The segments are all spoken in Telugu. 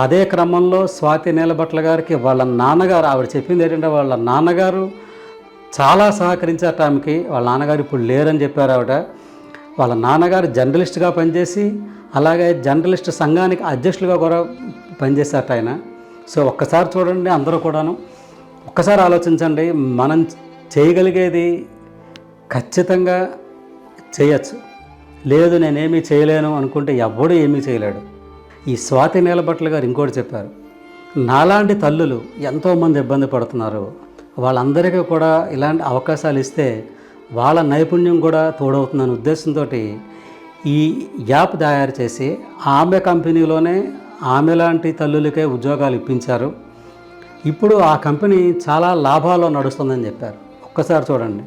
అదే క్రమంలో స్వాతి నీలబట్ల గారికి వాళ్ళ నాన్నగారు, ఆవిడ చెప్పింది ఏంటంటే వాళ్ళ నాన్నగారు చాలా సహకరించారు ఆమెకి. వాళ్ళ నాన్నగారు ఇప్పుడు లేరని చెప్పారు ఆవిడ. వాళ్ళ నాన్నగారు జర్నలిస్ట్గా పనిచేసి అలాగే జర్నలిస్ట్ సంఘానికి అధ్యక్షులుగా కూడా పనిచేశారట ఆయన. సో ఒక్కసారి చూడండి అందరూ కూడాను, ఒక్కసారి ఆలోచించండి. మనం చేయగలిగేది ఖచ్చితంగా చేయచ్చు. లేదు నేనేమీ చేయలేను అనుకుంటే ఎవ్వడూ ఏమీ చేయలేడు. ఈ స్వాతి నీలబట్ల గారు ఇంకోటి చెప్పారు, నాలాంటి తల్లులు ఎంతోమంది ఇబ్బంది పడుతున్నారు, వాళ్ళందరికీ కూడా ఇలాంటి అవకాశాలు ఇస్తే వాళ్ళ నైపుణ్యం కూడా తోడవుతుందనే ఉద్దేశంతో ఈ యాప్ తయారు చేసి ఆమె కంపెనీలోనే ఆమె లాంటి తల్లులకే ఉద్యోగాలు ఇప్పించారు. ఇప్పుడు ఆ కంపెనీ చాలా లాభాల్లో నడుస్తుందని చెప్పారు. ఒక్కసారి చూడండి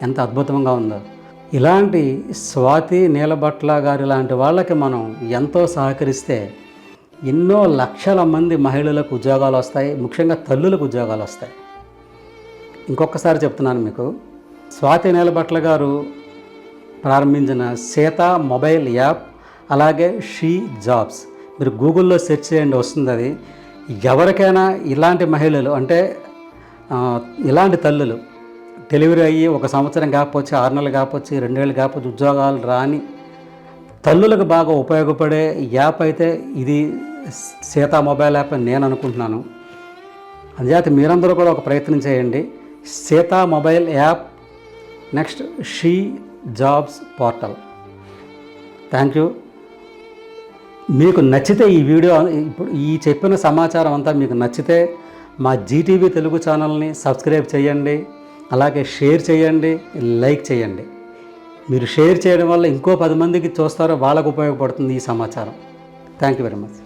ఎంత అద్భుతంగా ఉందో. ఇలాంటి స్వాతి నీలబట్ల గారి లాంటి వాళ్ళకి మనం ఎంతో సహకరిస్తే ఎన్నో లక్షల మంది మహిళలకు ఉద్యోగాలు వస్తాయి, ముఖ్యంగా తల్లులకు ఉద్యోగాలు వస్తాయి. ఇంకొకసారి చెప్తున్నాను మీకు, స్వాతి నీలబట్ల గారు ప్రారంభించిన సీత మొబైల్ యాప్, అలాగే షీ జాబ్స్, మీరు గూగుల్లో సెర్చ్ చేయండి వస్తుంది అది. ఎవరికైనా ఇలాంటి మహిళలు అంటే ఇలాంటి తల్లులు డెలివరీ అయ్యి 1 సంవత్సరం కాకపోవచ్చు, 6 నెలలు కాకపోవచ్చు, 2 ఏళ్ళు కాకపోవచ్చు, ఉద్యోగాలు రాని తల్లులకు బాగా ఉపయోగపడే యాప్ అయితే ఇది సీత మొబైల్ యాప్ అని నేను అనుకుంటున్నాను. అందుచేత మీరందరూ కూడా ఒక ప్రయత్నం చేయండి. Sita mobile app, next she jobs portal. Thank you. మీకు నచ్చితే ఈ వీడియో, ఇప్పుడు ఈ చెప్పిన సమాచారం అంతా మీకు నచ్చితే మా జీటీవీ తెలుగు ఛానల్ని సబ్స్క్రైబ్ చేయండి, అలాగే షేర్ చేయండి, లైక్ చేయండి. మీరు షేర్ చేయడం వల్ల ఇంకో 10 మందికి చూస్తారో వాళ్ళకు ఉపయోగపడుతుంది ఈ సమాచారం. Thank you very much.